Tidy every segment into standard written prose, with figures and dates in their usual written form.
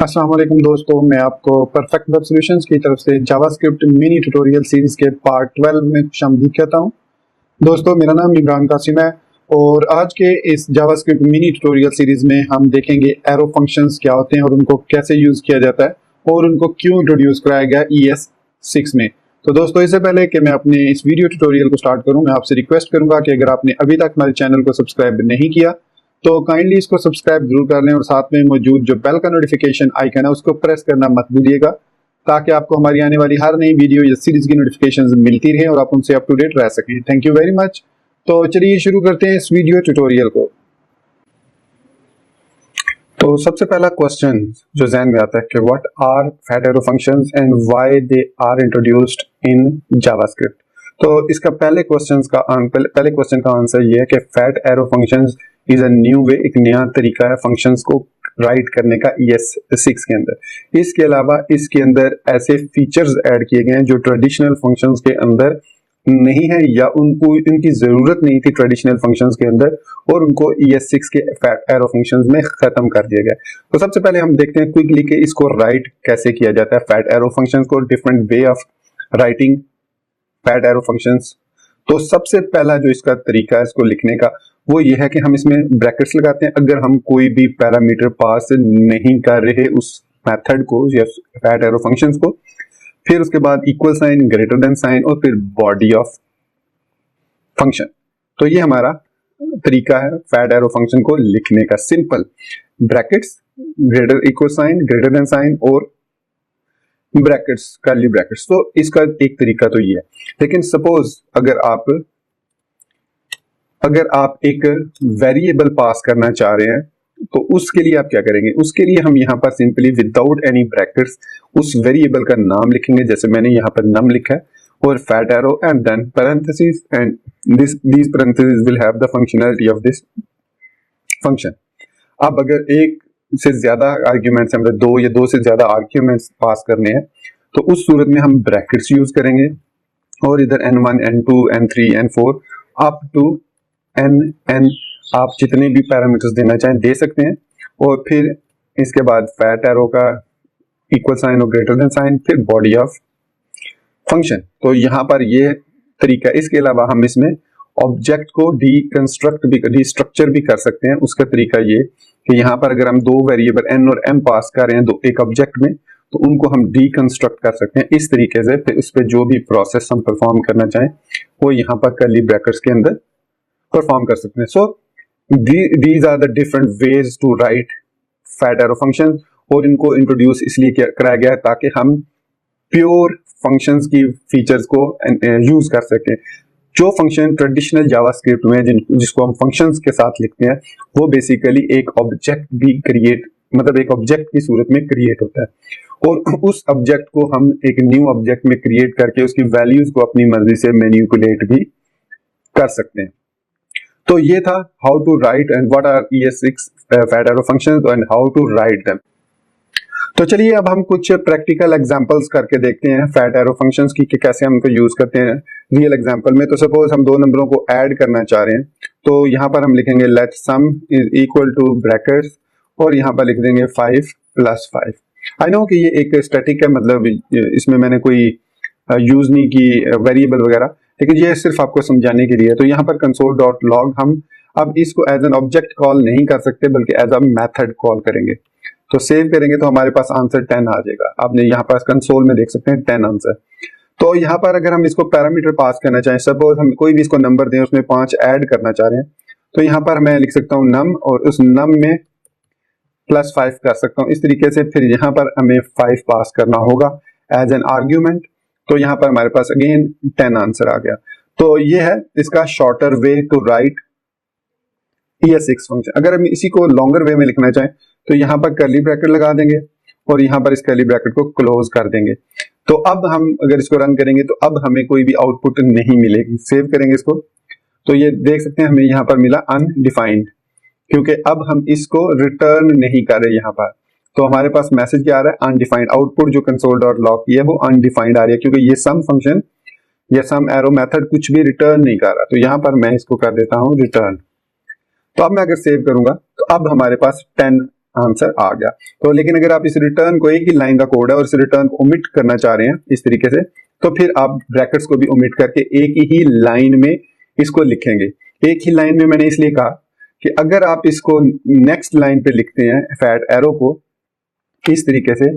अस्सलाम वालेकुम दोस्तों, मैं आपको परफेक्ट वेब सॉल्यूशंस की तरफ से जावास्क्रिप्ट मिनी ट्यूटोरियल सीरीज के पार्ट 12 में खुशामदीद कहता हूं। दोस्तों, मेरा नाम इमरान कासिम है और आज के इस जावास्क्रिप्ट मिनी ट्यूटोरियल सीरीज में हम देखेंगे एरो फंक्शंस क्या होते हैं और उनको कैसे यूज किया जाता है और उनको क्यों इंट्रोड्यूस कराया गया ES6 में। तो दोस्तों, इससे पहले कि मैं अपने इस वीडियो ट्यूटोरियल को स्टार्ट करूं, मैं आपसे रिक्वेस्ट करूंगा कि अगर आपने अभी तक हमारे चैनल को सब्सक्राइब नहीं किया तो काइंडली इसको सब्सक्राइब जरूर कर लें और साथ में मौजूद जो बेल का नोटिफिकेशन आइकन है उसको प्रेस करना मत भूलिएगा, ताकि आपको हमारी आने वाली हर नई वीडियो या सीरीज की नोटिफिकेशंस मिलती रहे और आप उनसे अप टू डेट रह सकें। Thank you very much. तो चलिए शुरू करते हैं इस वीडियो ट्यूटोरियल को। तो सबसे पहला क्वेश्चन जो ज़हन में आता है कि what are fat arrow functions and why they are introduced in JavaScript. तो इसका पहले क्वेश्चन का आंसर ये है कि fat arrow functions is a new way, एक नया तरीका है फंक्शंस को राइट करने का ES6 के अंदर। इसके अलावा इसके अंदर ऐसे फीचर्स ऐड किए गए हैं जो ट्रेडिशनल फंक्शंस के अंदर नहीं है या उनको इनकी जरूरत नहीं थी ट्रेडिशनल फंक्शंस के अंदर, और उनको ES6 के फैट एरो फंक्शंस में खत्म कर दिया गया। तो सबसे पहले हम देखते हैं क्विकली कि इसको राइट कैसे किया जाता है, फैट एरो फंक्शंस को, different way of writing fat arrow functions. तो सबसे पहला जो इसका तरीका है इसको लिखने का वो ये है कि हम इसमें ब्रैकेट्स लगाते हैं अगर हम कोई भी पैरामीटर पास नहीं कर रहे उस मेथड को या फैट एरो फंक्शंस को, फिर उसके बाद equal sign, greater than sign और फिर बॉडी ऑफ फंक्शन। तो ये हमारा तरीका है फैट एरो फंक्शन को लिखने का, simple brackets, greater equal sign, greater than sign और ब्रैकेट्स, कर्ली ब्रैकेट्स। तो इसका एक तरीका तो ये है। लेकिन सपोज अगर आप एक वेरिएबल पास करना चाह रहे हैं तो उसके लिए आप क्या करेंगे, उसके लिए हम यहाँ पर सिंपली विदाउट एनी ब्रैकेट्स उस वेरिएबल का नाम लिखेंगे, जैसे मैंने यहाँ पर नम लिखा है, और fat arrow and then parenthesis and these parentheses will have the functionality of this function। अब अगर एक से ज्यादा आर्ग्यूमेंट्स, हमें दो या दो से ज्यादा आर्ग्यूमेंट्स पास करने हैं तो उस सूरत में हम ब्रैकेट्स यूज करेंगे और इधर n1, n2, n3, n4 up to n आप जितने भी पैरामीटर्स देना चाहें दे सकते हैं, और फिर इसके बाद फैट एरो का इक्वल साइन और ग्रेटर देन साइन, फिर बॉडी ऑफ फंक्शन। तो यहाँ पर ये तरीका। इसके अलावा हम इसमें ऑब्जेक्ट को डिस्ट्रक्चर भी कर सकते हैं। उसका तरीका ये कि यहाँ पर अगर हम दो वेरिएबल n और m पास कर रहे हैं दो एक ऑब्जेक्ट में, तो उनको हम डीकंस्ट्रक्ट कर सकते हैं इस तरीके से। फिर उस पर जो भी प्रोसेस हम परफॉर्म करना चाहें वो यहाँ पर कर्ली ब्रैकेट्स के अंदर परफॉर्म कर सकते हैं। So these are the different ways to write fat arrow function, और इनको इंट्रोड्यूस इसलिए कराया गया ताकि हम प्योर फंक्शंस की फीचर्स को यूज कर सकें। जो फंक्शन ट्रेडिशनल जावास्क्रिप्ट में जिसको हम फंक्शंस के साथ लिखते हैं वो बेसिकली एक ऑब्जेक्ट भी एक ऑब्जेक्ट की सूरत में क्रिएट होता है, और उस ऑब्जेक्ट को हम एक न्यू ऑब्जेक्ट में क्रिएट करके उसकी वैल्यूज को अपनी मर्जी से मैनिपुलेट भी कर सकते हैं। तो ये था how to write and what are ES6 fat arrow functions and how to write them. तो चलिए अब हम कुछ प्रैक्टिकल एग्जांपल्स करके देखते हैं फैट एरो फंक्शंस की कि कैसे हम इनको यूज करते हैं रियल एग्जांपल में। तो सपोज हम दो नंबरों को ऐड करना चाह रहे हैं, तो यहाँ पर हम लिखेंगे let sum is equal to brackets और यहाँ पर लिख देंगे 5 + 5। आई नो कि ये एक स्टैटिक है, मतलब इसमें मैंने कोई यूज नहीं की वेरिएबल वगैरह, लेकिन ये सिर्फ आपको समझाने के लिए। तो यहाँ पर console.log हम अब इसको एज एन ऑब्जेक्ट कॉल नहीं कर सकते बल्कि एज अ मेथड कॉल करेंगे। तो सेव करेंगे तो हमारे पास आंसर 10 आ जाएगा। आपने यहाँ पास कंसोल में देख सकते हैं 10 आंसर। तो यहाँ पर अगर हम इसको पैरामीटर पास करना चाहें, सपोज हम कोई भी इसको नंबर दें उसमें 5 ऐड करना चाह रहे हैं, तो यहाँ पर मैं लिख सकता हूँ नम और उस नम में +5 कर सकता हूँ इस तरीके से। फिर यहाँ पर हमें 5 पास करना होगा एज एन आर्ग्यूमेंट, तो यहाँ पर हमारे पास अगेन 10 आंसर आ गया। तो ये है इसका shorter way to write ES6 function. अगर हम इसी को लॉन्गर वे में लिखना चाहें तो यहाँ पर कर्ली ब्रैकेट लगा देंगे और यहाँ पर इस कर्ली ब्रैकेट को क्लोज कर देंगे। तो अब हम अगर इसको रन करेंगे तो अब हमें कोई भी आउटपुट नहीं मिलेगी। सेव करेंगे इसको तो ये देख सकते हैं हमें यहाँ पर मिला अनडिफाइंड, क्योंकि अब हम इसको रिटर्न नहीं कर रहे यहाँ पर। तो हमारे पास मैसेज क्या आ रहा है, अनडिफाइंड। आउटपुट जो console.log की है वो अनडिफाइंड आ रही है, क्योंकि ये सम फंक्शन या सम एरो मेथड कुछ भी रिटर्न नहीं कर रहा। तो यहाँ पर मैं इसको कर देता हूँ रिटर्न। तो अब मैं अगर सेव करूंगा तो अब हमारे पास 10 आंसर आ गया। तो लेकिन अगर आप इस रिटर्न को, एक ही लाइन का कोड है और इस रिटर्न को ओमिट करना चाह रहे हैं इस तरीके से, तो फिर आप ब्रैकेट्स को भी ओमिट करके एक ही लाइन में इसको लिखेंगे। एक ही लाइन में मैंने इसलिए कहा कि अगर आप इसको नेक्स्ट लाइन पे लिखते हैं फैट एरो को इस तरीके से,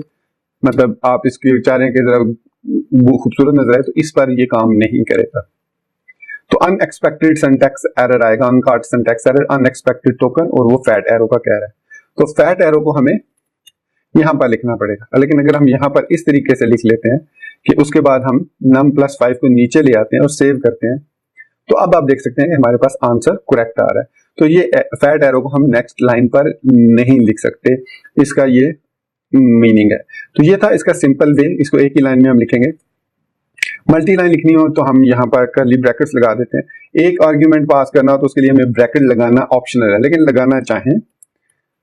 मतलब आप इसके चाह रहे हैं कि जरा खूबसूरत नजर आए, तो इस पर ये काम नहीं करेगा। तो अनएक्सपेक्टेड सिंटैक्स एरर आएगा, अनकाट सिंटैक्स एरर, अनएक्सपेक्टेड टोकन, और वो फैट एरो का कह रहा है। तो फैट एरो को हमें यहां पर लिखना पड़ेगा। लेकिन अगर हम यहां पर इस तरीके से लिख लेते हैं कि उसके बाद हम num+5 को नीचे ले आते हैं और सेव करते हैं, तो अब आप देख सकते हैं कि हमारे पास आंसर करेक्ट आ रहा है। तो ये फैट एरो को हम नेक्स्ट लाइन पर नहीं लिख सकते, इसका ये मीनिंग है। तो ये था इसका सिंपल वे, इसको एक ही लाइन में हम लिखेंगे। मल्टी लाइन लिखनी हो तो हम यहाँ पर कर्ली ब्रैकेट्स लगा देते हैं। एक आर्ग्यूमेंट पास करना हो तो उसके लिए हमें ब्रैकेट लगाना ऑप्शनल है, लेकिन लगाना चाहें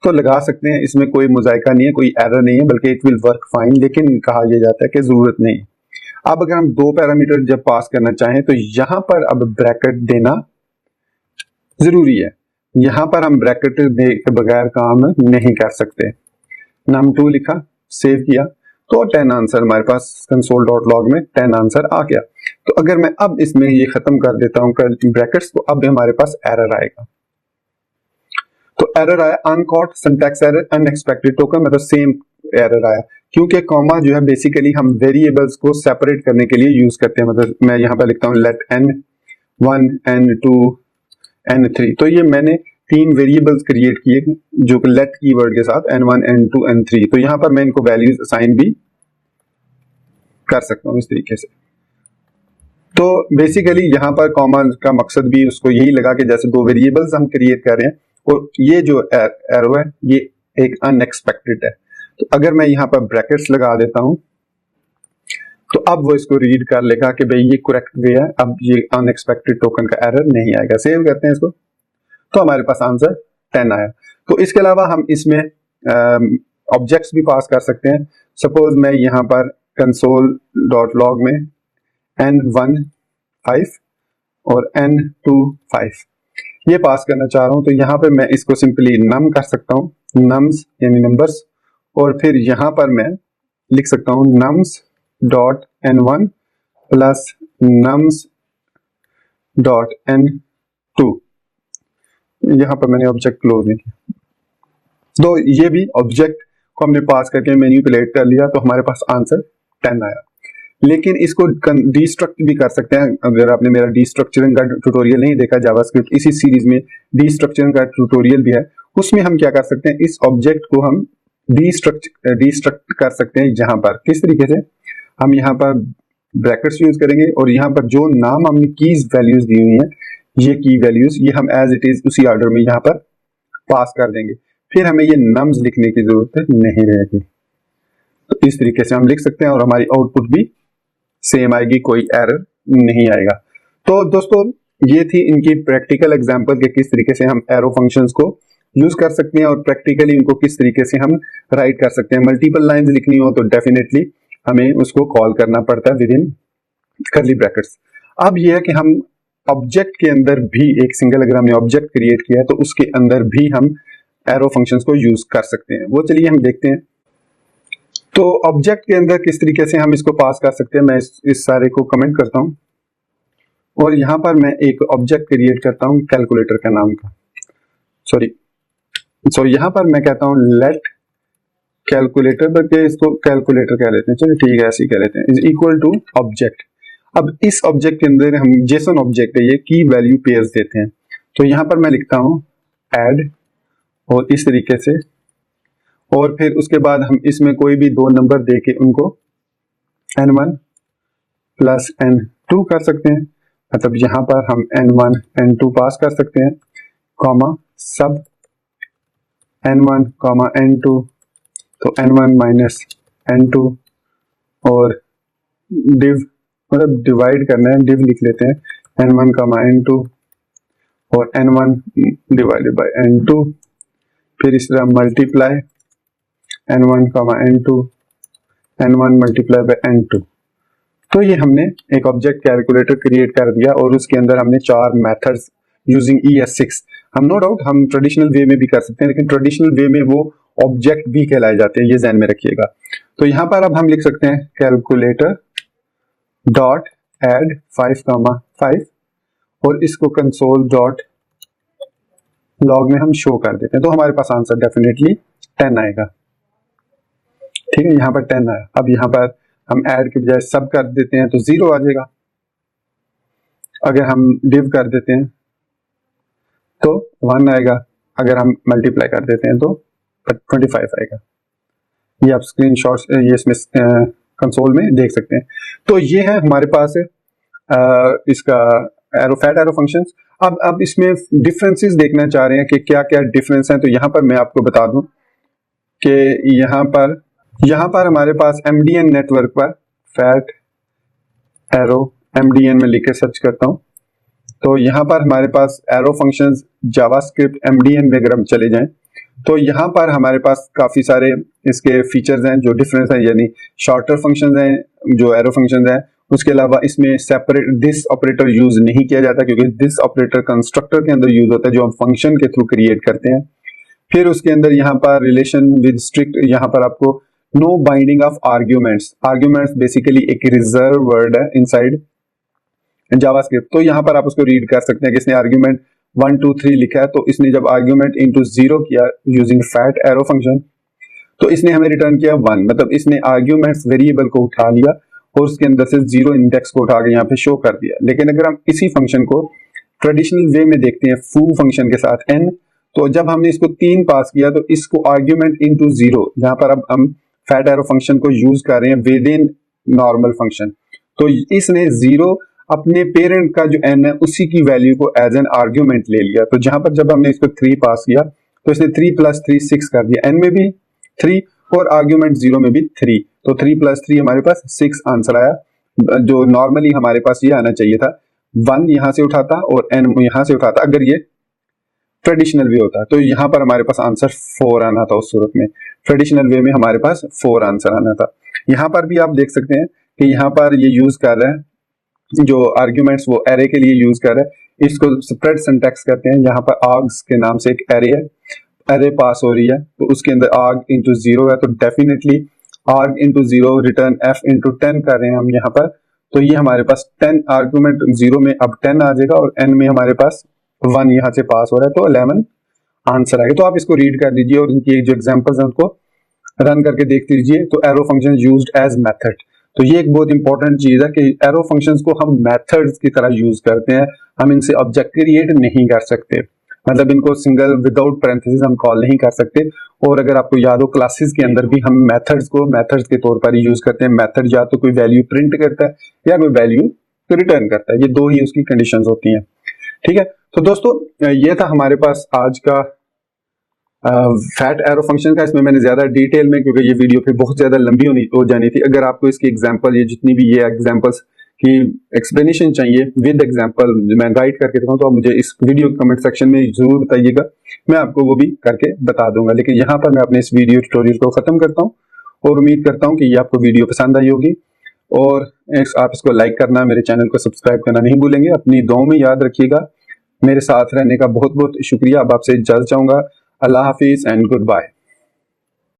तो लगा सकते हैं, इसमें कोई मुजायका नहीं है, कोई एरर नहीं है, बल्कि इट विल वर्क फाइन। लेकिन कहा यह जाता है कि जरूरत नहीं। अब अगर हम 2 पैरामीटर जब पास करना चाहें तो यहां पर अब ब्रैकेट देना जरूरी है। यहां पर हम ब्रैकेट दे के बगैर काम नहीं कर सकते। num2 लिखा, सेव किया, तो 10 आंसर हमारे पास console.log में 10 आंसर आ गया। तो अगर मैं अब इसमें ये खत्म कर देता हूं ब्रैकेट्स, तो अब हमारे पास एरर आएगा। तो एरर आया uncaught syntax error, unexpected token, मतलब सेम एरर आया, क्योंकि कॉमा जो है बेसिकली हम वेरिएबल्स को सेपरेट करने के लिए यूज करते हैं। मतलब मैं यहां पर लिखता हूं लेट n1 n2 n3, तो ये मैंने 3 वेरिएबल्स क्रिएट किए जो कि लेट कीवर्ड के साथ n1 n2 n3, तो यहां पर मैं इनको वैल्यूज असाइन भी कर सकता हूं इस तरीके से। तो बेसिकली यहां पर कॉमा का मकसद भी उसको यही लगा कि जैसे 2 वेरिएबल्स हम क्रिएट कर रहे हैं और ये जो एरो है ये एक अनएक्सपेक्टेड है। तो अगर मैं यहां पर ब्रैकेट्स लगा देता हूं तो अब वो इसको रीड कर लेगा कि भाई ये करेक्ट वे है, अब ये अनएक्सपेक्टेड टोकन का एरर नहीं आएगा। सेव करते हैं इसको, तो हमारे पास आंसर 10 आया। तो इसके अलावा हम इसमें ऑब्जेक्ट्स भी पास कर सकते हैं। सपोज मैं यहां पर console.log में n1 5 और n2 5 ये पास करना चाह रहा हूं, तो यहां पर मैं इसको सिंपली नम कर सकता हूं, नम्स यानी नंबर्स, और फिर यहां पर मैं लिख सकता हूं nums dot n1 plus nums dot n2। यहां पर मैंने ऑब्जेक्ट क्लोज नहीं किया, तो ये भी ऑब्जेक्ट को हमने पास करके मैनिपुलेट कर लिया, तो हमारे पास आंसर 10 आया। लेकिन इसको डिस्ट्रक्ट भी कर सकते हैं। अगर आपने मेरा डिस्ट्रक्चरिंग का ट्यूटोरियल नहीं देखा जावास्क्रिप्ट, इसी सीरीज में डिस्ट्रक्चरिंग का ट्यूटोरियल भी है, उसमें हम क्या कर सकते हैं, इस ऑब्जेक्ट को हम डिस्ट्रक्ट कर सकते हैं। जहां पर किस तरीके से, हम यहाँ पर ब्रैकेट्स यूज करेंगे और यहाँ पर जो नाम हमने कीज वैल्यूज दी हुई है, ये की वैल्यूज ये हम एज इट इज उसी ऑर्डर में यहाँ पर पास कर देंगे। फिर हमें ये नम्स लिखने की जरूरत नहीं रहेगी। तो इस तरीके से हम लिख सकते हैं और हमारी आउटपुट भी सेम आएगी, कोई एरर नहीं आएगा। तो दोस्तों ये थी इनकी प्रैक्टिकल एग्जांपल के किस तरीके से हम एरो फंक्शंस को यूज कर सकते हैं और प्रैक्टिकली इनको किस तरीके से हम राइट कर सकते हैं। मल्टीपल लाइंस लिखनी हो तो डेफिनेटली हमें उसको कॉल करना पड़ता है विद इन कर्ली ब्रैकेट्स। अब यह है कि हम ऑब्जेक्ट के अंदर भी एक सिंगल, अगर हमने ऑब्जेक्ट क्रिएट किया है तो उसके अंदर भी हम एरो फंक्शंस को यूज कर सकते हैं। वो चलिए हम देखते हैं। तो ऑब्जेक्ट के अंदर किस तरीके से हम इसको पास कर सकते हैं, मैं इस सारे को कमेंट करता हूं और यहां पर मैं एक ऑब्जेक्ट क्रिएट करता हूं कैलकुलेटर का नाम का, सॉरी यहां पर मैं कहता हूं लेट कैलकुलेटर, बल्कि इसको कैलकुलेटर कह लेते हैं, चलिए ठीक है ऐसे ही कह लेते हैं, इज इक्वल टू ऑब्जेक्ट। अब इस ऑब्जेक्ट के अंदर हम जेसन ऑब्जेक्ट है, ये की वैल्यू पेयर्स देते हैं। तो यहां पर मैं लिखता हूं ऐड और इस तरीके से, और फिर उसके बाद हम इसमें कोई भी 2 नंबर दे के उनको n1 प्लस n2 कर सकते हैं। मतलब यहां पर हम n1 n2 पास कर सकते हैं, कॉमा सब n1 कॉमा n2, तो n1 माइनस n2, और डिव मतलब डिवाइड करना है, डिव लिख लेते हैं n1 कॉमा n2 और n1 डिवाइडेड बाय n2, फिर इस तरह multiply n1 comma n2, n1 multiply by n2। तो ये हमने एक ऑब्जेक्ट कैलकुलेटर क्रिएट कर दिया और उसके अंदर हमने 4 मेथड्स यूजिंग ES6। हम नो डाउट हम ट्रेडिशनल वे में भी कर सकते हैं, लेकिन ट्रेडिशनल वे में वो ऑब्जेक्ट भी कहलाए जाते हैं, ये ध्यान में रखिएगा। तो यहाँ पर अब हम लिख सकते हैं कैलकुलेटर डॉट एड 5,5 और इसको कंसोल डॉट लॉग में हम शो कर देते हैं, तो हमारे पास आंसर डेफिनेटली 10 आएगा। ठीक है, यहाँ पर 10 आया। अब यहाँ पर हम ऐड के बजाय सब कर देते हैं तो 0 आ जाएगा। अगर हम डिव कर देते हैं तो 1 आएगा, अगर हम मल्टीप्लाई कर देते हैं तो 25 आएगा। ये आप स्क्रीनशॉट्स ये इसमें कंसोल में देख सकते हैं। तो ये है हमारे पास इसका फैट एरो फंक्शंस। अब इसमें डिफरेंसेस देखना चाह रहे हैं कि क्या क्या डिफरेंस हैं, तो यहाँ पर मैं आपको बता दूं कि यहाँ पर हमारे पास MDN नेटवर्क पर फैट एरो MDN में लिख के सर्च करता हूँ, तो यहाँ पर हमारे पास एरो फंक्शंस जावास्क्रिप्ट MDN में अगर हम चले जाएं तो यहाँ पर हमारे पास काफी सारे इसके फीचर्स हैं जो डिफरेंस है, यानी शॉर्टर फंक्शंस हैं जो एरो फंक्शंस हैं। उसके अलावा इसमें सेपरेट दिस ऑपरेटर यूज नहीं किया जाता, क्योंकि दिस ऑपरेटर कंस्ट्रक्टर के अंदर यूज होता है जो हम फंक्शन के थ्रू क्रिएट करते हैं। फिर उसके अंदर यहाँ पर रिलेशन विद स्ट्रिक्ट, यहाँ पर आपको no binding of arguments. Arguments basically एक रिजर्व वर्ड है इनसाइड जावास्क्रिप्ट, तो यहाँ पर आप उसको रीड कर सकते हैं कि इसने आर्ग्यूमेंट 1 2 3 लिखा है, तो इसने जब आर्ग्यूमेंट इनटू 0 किया यूजिंग फैट एरो फंक्शन तो इसने हमें रिटर्न किया 1, मतलब इसने आर्ग्यूमेंट्स वेरिएबल को उठा लिया और उसके अंदर से 0 इंडेक्स को उठा के यहाँ पे शो कर दिया। लेकिन अगर हम इसी फंक्शन को ट्रेडिशनल वे में देखते हैं फू फंक्शन के साथ n, तो जब हमने इसको 3 पास किया तो इसको आर्ग्यूमेंट इनटू 0, यहाँ पर अब हम फैट एरो फंक्शन को यूज कर रहे हैं विद इन नॉर्मल फंक्शन, तो इसने 0 अपने पेरेंट का जो n है उसी की वैल्यू को एज एन आर्ग्यूमेंट ले लिया। तो जहां पर जब हमने इसको 3 पास किया तो इसने 3 + 3 6 कर दिया, n में भी 3 और आर्ग्यूमेंट 0 में भी 3, तो 3 + 3 हमारे पास 6 आंसर आया, जो नॉर्मली हमारे पास ये आना चाहिए था 1 यहां से उठाता और n यहां से उठाता अगर ये ट्रेडिशनल वे होता, तो यहाँ पर हमारे पास आंसर 4 आना था। उस सूरत में ट्रेडिशनल वे में हमारे पास 4 आंसर आना था। यहाँ पर भी आप देख सकते हैं कि यहाँ पर ये यूज कर रहे हैं जो आर्ग्यूमेंट्स वो एरे के लिए यूज कर रहे हैं, इसको स्प्रेड सिंटैक्स करते हैं। यहाँ पर आर्ग्स के नाम से एक एरे है, एरे पास हो रही है तो उसके अंदर आर्ग इनटू 0 है, तो definitely arg into 0 return f into 10 कर रहे हैं हम यहाँ पर, तो ये हमारे पास 10 आर्ग्यूमेंट 0 में अब 10 आ जाएगा और n में हमारे पास 1 यहाँ से पास हो रहा है, तो 11 आंसर आएगा। तो आप इसको रीड कर लीजिए और इनकी जो एग्जाम्पल्स हैं उनको रन करके देख लीजिए। तो arrow function used as method, तो ये एक बहुत इंपॉर्टेंट चीज है कि एरो फंक्शंस को हम मेथड्स की तरह यूज करते हैं, हम इनसे ऑब्जेक्ट क्रिएट नहीं कर सकते, मतलब इनको सिंगल विदाउट पैरेंथेसिस हम कॉल नहीं कर सकते। और अगर आपको याद हो क्लासेस के अंदर भी हम मेथड्स को मेथड्स के तौर पर ही यूज करते हैं। मेथड या तो कोई वैल्यू प्रिंट करता है या कोई वैल्यू रिटर्न करता है, ये दो ही उसकी कंडीशंस होती हैं। ठीक है, तो दोस्तों ये था हमारे पास आज का फैट एरो फंक्शन का। इसमें मैंने ज्यादा डिटेल में, क्योंकि ये वीडियो फिर बहुत ज्यादा लंबी हो जानी थी, अगर आपको इसकी एग्जांपल ये जितनी भी ये एग्जांपल्स की एक्सप्लेनेशन चाहिए विद एग्जांपल मैं गाइड करके दिखाऊं, तो आप मुझे इस वीडियो कमेंट सेक्शन में जरूर बताइएगा, मैं आपको वो भी करके बता दूंगा। लेकिन यहाँ पर मैं अपने इस वीडियो ट्यूटोरियल को खत्म करता हूँ और उम्मीद करता हूँ कि ये आपको वीडियो पसंद आई होगी और आप इसको लाइक करना, मेरे चैनल को सब्सक्राइब करना नहीं भूलेंगे। अपनी दुआओं में याद रखिएगा। मेरे साथ रहने का बहुत बहुत शुक्रिया। अब आपसे इजाजत चाहूंगा। अल्लाह हाफिज एंड गुड बाय।